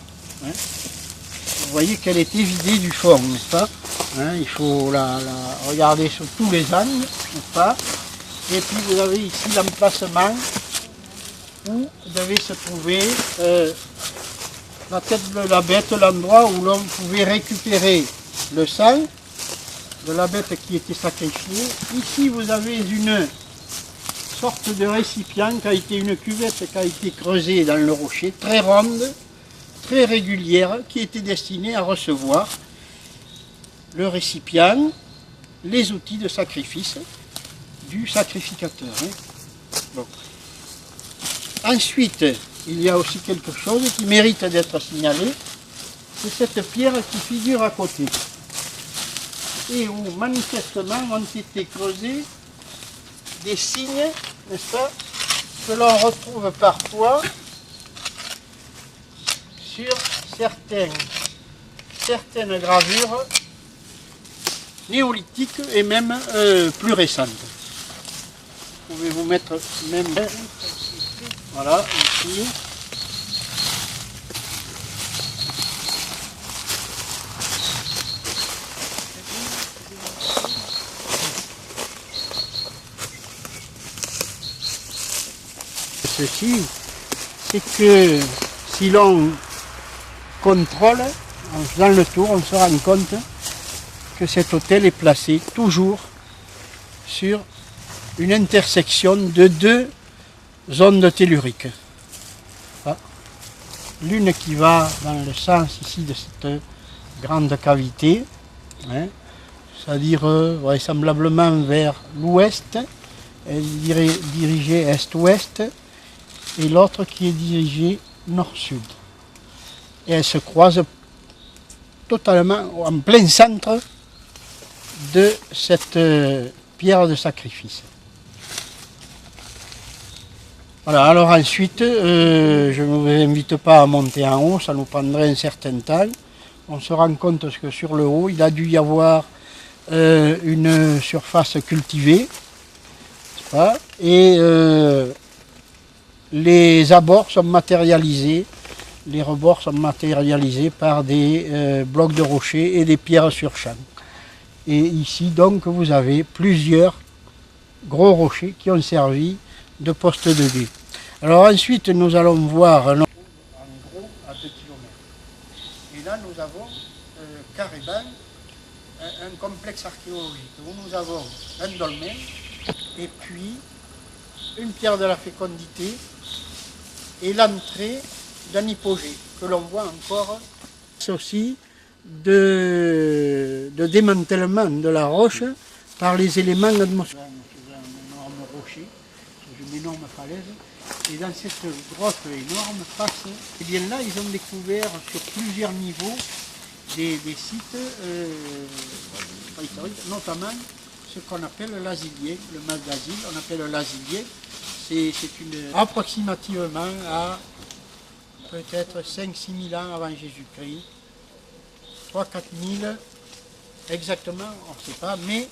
Hein. Vous voyez qu'elle est évidée du fond, n'est-ce pas? Hein, il faut la regarder sur tous les angles, n'est-ce pas? Et puis vous avez ici l'emplacement où devait se trouver la tête de la bête, l'endroit où l'on pouvait récupérer le sang de la bête qui était sacrifiée. Ici vous avez une sorte de récipient qui a été une cuvette qui a été creusée dans le rocher, très ronde, très régulière, qui était destinée à recevoir le récipient, les outils de sacrifice du sacrificateur. Hein. Bon. Ensuite, il y a aussi quelque chose qui mérite d'être signalé, c'est cette pierre qui figure à côté, et où manifestement ont été creusés des signes, n'est-ce pas, que l'on retrouve parfois sur certaines gravures néolithiques et même plus récentes. Vous pouvez vous mettre même, voilà, ici. Ceci, c'est que si l'on contrôle, en faisant le tour, on se rend compte que cet autel est placé toujours sur une intersection de deux ondes telluriques. L'une qui va dans le sens ici de cette grande cavité, hein, c'est-à-dire vraisemblablement vers l'ouest, elle est dirigée est-ouest, et l'autre qui est dirigée nord-sud. Et elle se croise totalement en plein centre de cette pierre de sacrifice. Voilà, alors ensuite, je ne vous invite pas à monter en haut, ça nous prendrait un certain temps. On se rend compte que sur le haut, il a dû y avoir une surface cultivée, et les abords sont matérialisés, les rebords sont matérialisés par des blocs de rochers et des pierres sur champ. Et ici donc vous avez plusieurs gros rochers qui ont servi de poste de guet. Alors ensuite nous allons voir en gros à 2 km. Et là nous avons carrément un complexe archéologique où nous avons un dolmen et puis une pierre de la fécondité et l'entrée d'un hypogée que l'on voit encore. C'est aussi de démantèlement de la roche par les éléments atmosphériques. C'est un énorme rocher, c'est une énorme falaise, et dans cette grotte énorme face, et bien là ils ont découvert sur plusieurs niveaux des sites préhistoriques, notamment ce qu'on appelle l'asilier, le mas d'asile, on appelle l'asilier. C'est approximativement à peut-être 5-6 000 ans avant Jésus-Christ, 3-4 000 exactement, on ne sait pas, mais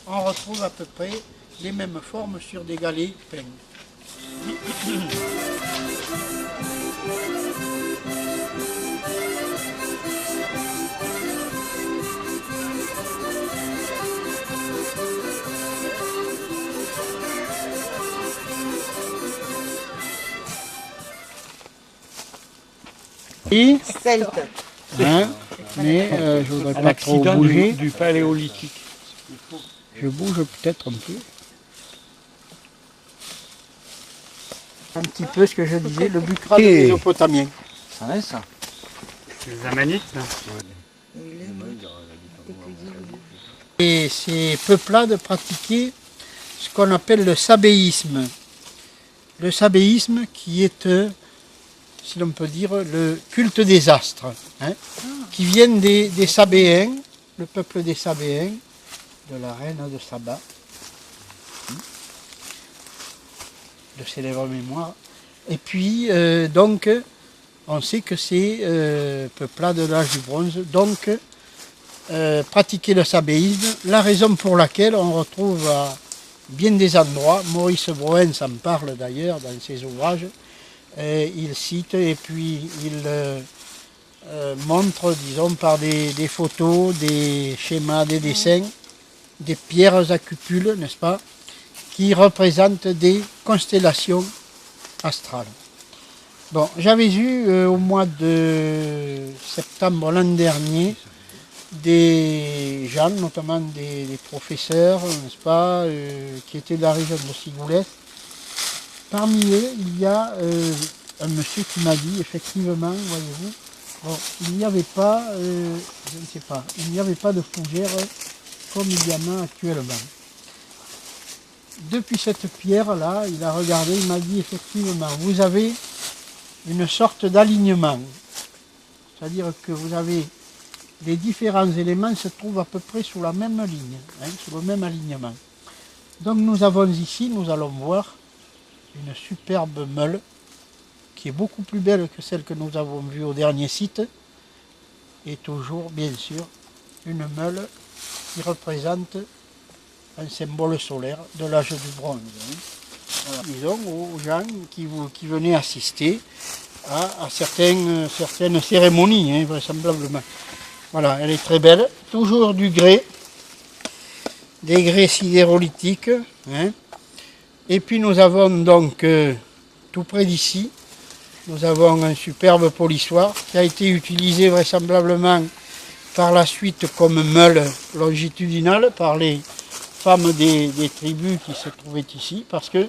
on retrouve à peu près les mêmes formes sur des galets peints. Et, Celte. hein, mais je ne voudrais pas trop bouger. du paléolithique. Je bouge peut-être un peu. Un petit peu ce que je disais, le bucrade mésopotamien. Ça est ça. Les amanites, là. Et ces peuplades pratiquaient ce qu'on appelle le sabéisme. Le sabéisme qui est, si l'on peut dire, le culte des astres, hein, qui viennent des Sabéens, le peuple des Sabéens, de la reine de Saba, de célèbre mémoire. Et puis, donc, on sait que ces peuplades de l'âge du bronze, donc, pratiquaient le sabéisme, la raison pour laquelle on retrouve à bien des endroits, Maurice Broen s'en parle d'ailleurs dans ses ouvrages, il cite et puis il montre, disons, par des photos, des schémas, des dessins, des pierres à cupules, n'est-ce pas, qui représentent des constellations astrales. Bon, j'avais eu au mois de septembre l'an dernier des gens, notamment des professeurs, n'est-ce pas, qui étaient de la région de Sigoulet. Parmi eux, il y a un monsieur qui m'a dit, effectivement, voyez-vous, bon, il n'y avait pas, je ne sais pas, il n'y avait pas de fougère comme il y en a actuellement. Depuis cette pierre-là, il a regardé, il m'a dit, effectivement, vous avez une sorte d'alignement. C'est-à-dire que vous avez les différents éléments se trouvent à peu près sous la même ligne, hein, sous le même alignement. Donc nous avons ici, nous allons voir une superbe meule qui est beaucoup plus belle que celle que nous avons vue au dernier site et toujours, bien sûr, une meule qui représente un symbole solaire de l'âge du bronze. Hein. Voilà. Disons aux gens qui venaient assister à certaines cérémonies, hein, vraisemblablement. Voilà, elle est très belle, toujours du grès, des grès sidérolithiques. Hein. Et puis nous avons donc, tout près d'ici, nous avons un superbe polissoir qui a été utilisé vraisemblablement par la suite comme meule longitudinale par les femmes des tribus qui se trouvaient ici, parce que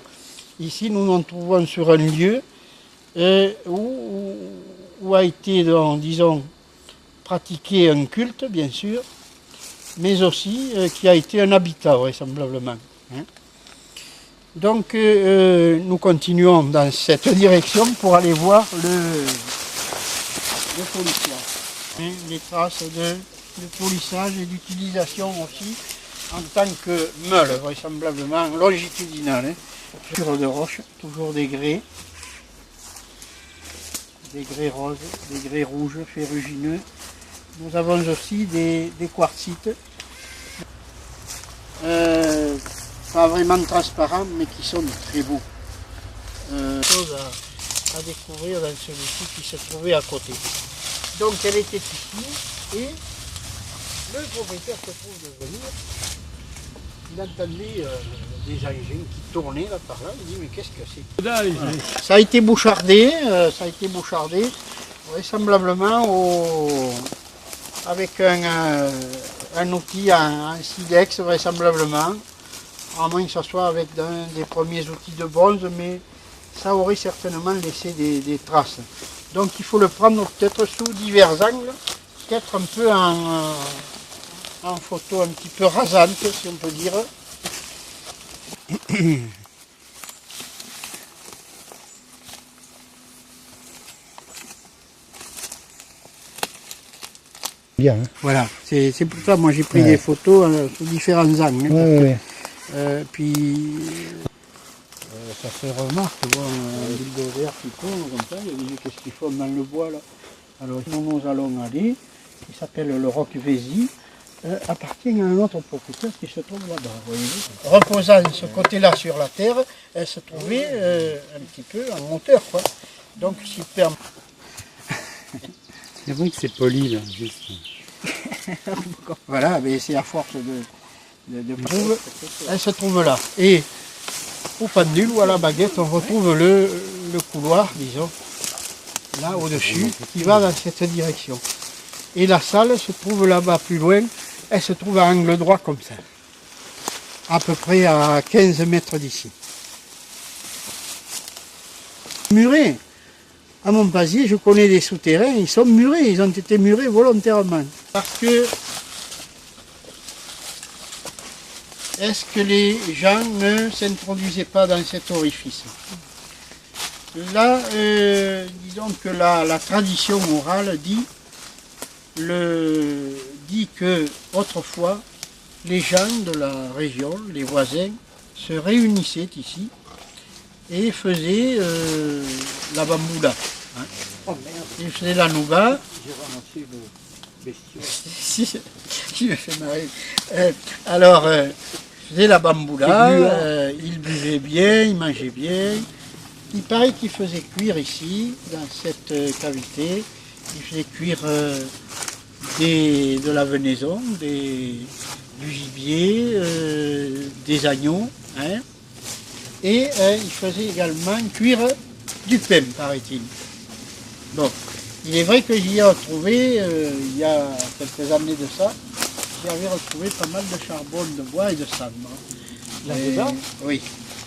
ici nous nous trouvons sur un lieu où a été, disons, pratiqué un culte, bien sûr, mais aussi qui a été un habitat, vraisemblablement. Hein. Donc, nous continuons dans cette direction pour aller voir le polissoir. Hein, les traces de polissage et d'utilisation aussi en tant que meule, vraisemblablement longitudinale. Hein. Sur de roche, toujours des grès roses, des grès rouges, ferrugineux. Nous avons aussi des quartzites, pas vraiment transparents, mais qui sont très beaux. Chose à découvrir dans celui-ci qui se trouvait à côté. Donc elle était ici, et le propriétaire se trouve de venir. Il entendait des engins qui tournaient là par là, il dit mais qu'est-ce que c'est? Voilà. Ça a été bouchardé, vraisemblablement avec un outil en silex, vraisemblablement, à moins que ce soit avec un des premiers outils de bronze, mais ça aurait certainement laissé des traces. Donc il faut le prendre peut-être sous divers angles, peut-être un peu en photo un petit peu rasante, si on peut dire. bien. Hein. Voilà, c'est pour ça moi j'ai pris Ouais. des photos sous différents angles. Ouais. Puis ça se remarque, bon, un bulldozer qui tourne comme ça, il y a des gens qu'est-ce qu'ils font dans le bois là. Alors nous allons aller, il s'appelle le Roc Vézy, appartient à un autre propriétaire qui se trouve là-bas, voyez-vous. Reposant ce côté-là sur la terre, elle se trouvait un petit peu en hauteur, quoi. Donc super. C'est vrai que c'est poli là, juste. Voilà, mais c'est à force de prouve, elle se trouve là. Et au pendule ou à la baguette, on retrouve le couloir, disons, là au-dessus, qui va dans cette direction. Et la salle se trouve là-bas plus loin, elle se trouve à angle droit comme ça, à peu près à 15 mètres d'ici. Murés. À Montpazier, je connais des souterrains, ils sont murés, ils ont été murés volontairement. Parce que, est-ce que les gens ne s'introduisaient pas dans cet orifice? Là, disons que la tradition orale dit que autrefois, les gens de la région, les voisins, se réunissaient ici et faisaient la bamboula. Hein. Ils faisaient la nougat. Qui me fait marrer. Alors, ils faisaient la bamboula, ils buvaient bien, ils mangeaient bien. Il paraît qu'ils faisaient cuire ici, dans cette cavité, ils faisaient cuire de la venaison, du gibier, des agneaux. Hein. Et il faisait également cuire du pain, paraît-il. Bon, il est vrai que j'y ai retrouvé, il y a quelques années de ça, j'avais retrouvé pas mal de charbon, de bois et de sable. Là-dedans? Oui.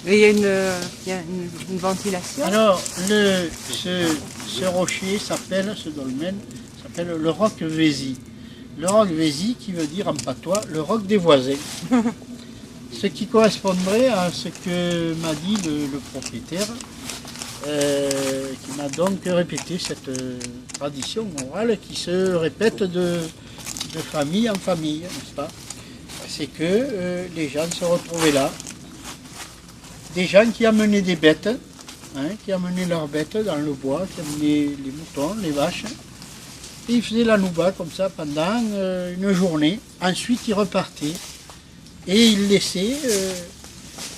Et il y a une ventilation. Alors, ce rocher s'appelle, ce dolmen, s'appelle le Roc Vézy. Le Roc Vézy qui veut dire en patois le roc des voisins. Ce qui correspondrait à ce que m'a dit le propriétaire, qui m'a donc répété cette tradition orale qui se répète de famille en famille, n'est-ce pas? C'est que les gens se retrouvaient là, des gens qui amenaient des bêtes, hein, qui amenaient leurs bêtes dans le bois, qui amenaient les moutons, les vaches, et ils faisaient la nougat comme ça pendant une journée. Ensuite, ils repartaient. Et il laissait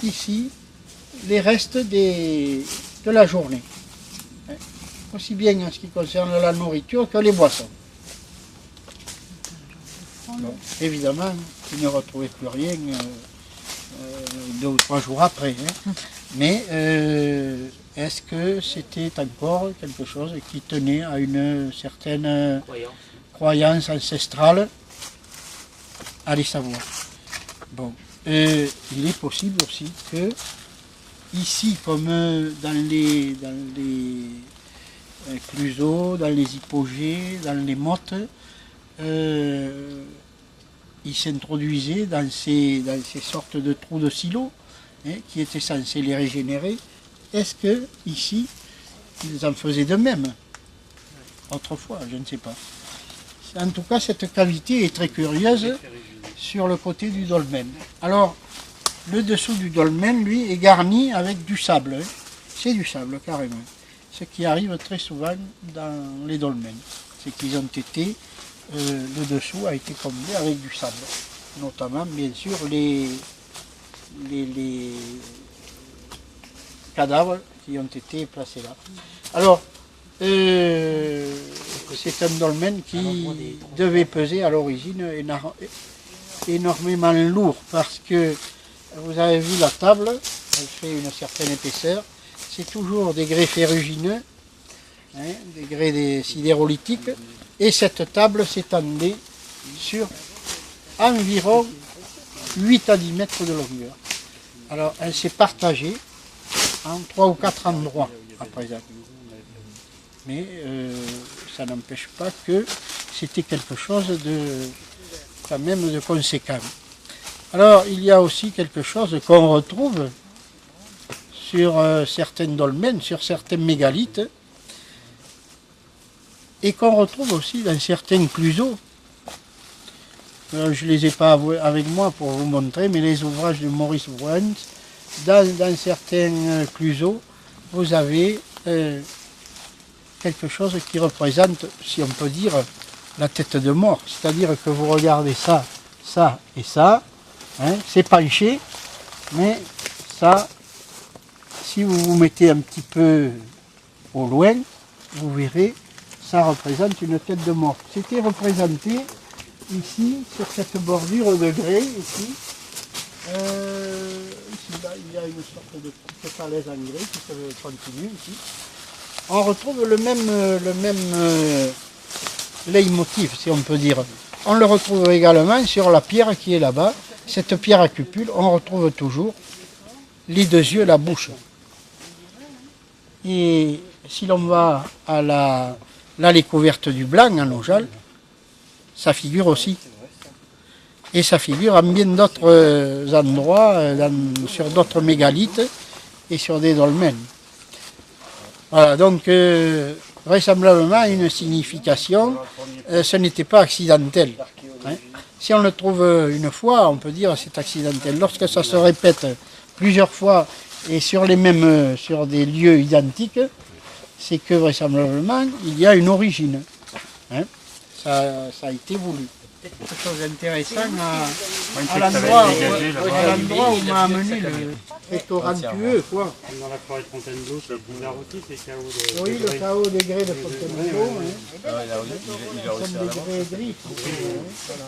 ici les restes de la journée, hein, aussi bien en ce qui concerne la nourriture que les boissons. Bon, évidemment, il ne retrouvait plus rien 2 ou 3 jours après. Hein. Mais est-ce que c'était encore quelque chose qui tenait à une certaine croyance ancestrale? Allez savoir. Bon, il est possible aussi que ici, comme dans les cluseaux, dans les hypogées, dans les mottes, ils s'introduisaient dans ces sortes de trous de silos, hein, qui étaient censés les régénérer. Est-ce que ici, ils en faisaient de même? Autrefois, je ne sais pas. En tout cas, cette cavité est très curieuse sur le côté du dolmen. Alors, le dessous du dolmen, lui, est garni avec du sable. Hein. C'est du sable, carrément. Ce qui arrive très souvent dans les dolmens. C'est qu'ils ont été, le dessous a été comblé avec du sable. Notamment, bien sûr, les cadavres qui ont été placés là. Alors, c'est un dolmen qui devait peser à l'origine énormément lourd, parce que vous avez vu la table, elle fait une certaine épaisseur, c'est toujours des grès ferrugineux, hein, des grès sidérolithiques, et cette table s'étendait sur environ 8 à 10 mètres de longueur. Alors elle s'est partagée en 3 ou 4 endroits à présent. Mais ça n'empêche pas que c'était quelque chose quand même de conséquent. Alors il y a aussi quelque chose qu'on retrouve sur certains dolmens, sur certains mégalithes, et qu'on retrouve aussi dans certains cluseaux. je ne les ai pas avec moi pour vous montrer, mais les ouvrages de Maurice Bruens, dans certains cluseaux, vous avez quelque chose qui représente, si on peut dire, la tête de mort. C'est-à-dire que vous regardez ça, ça et ça, hein, c'est penché, mais ça, si vous vous mettez un petit peu au loin, vous verrez, ça représente une tête de mort. C'était représenté ici, sur cette bordure de grès, ici. Ici, là, il y a une sorte de petite falaise en grès qui se continue ici. On retrouve le même leitmotiv, si on peut dire. On le retrouve également sur la pierre qui est là-bas. Cette pierre à cupule, on retrouve toujours les deux yeux, la bouche. Et si l'on va à la découverte du blanc en Aujal, ça figure aussi. Et ça figure en bien d'autres endroits, sur d'autres mégalithes et sur des dolmens. Voilà, donc vraisemblablement une signification, ce n'était pas accidentel. Hein. Si on le trouve une fois, on peut dire que c'est accidentel. Lorsque ça se répète plusieurs fois et sur des lieux identiques, c'est que vraisemblablement il y a une origine. Hein. Ça a été voulu. Quelque chose d'intéressant à l'endroit où m'a amené le restaurant-tueux, quoi. Dans la forêt de Fontainebleau, c'est bizarre aussi, ces chaos de... Oui, le chaos des grès de Fontainebleau. Hein. Il a Ce aussi sont des grès gris. Voilà.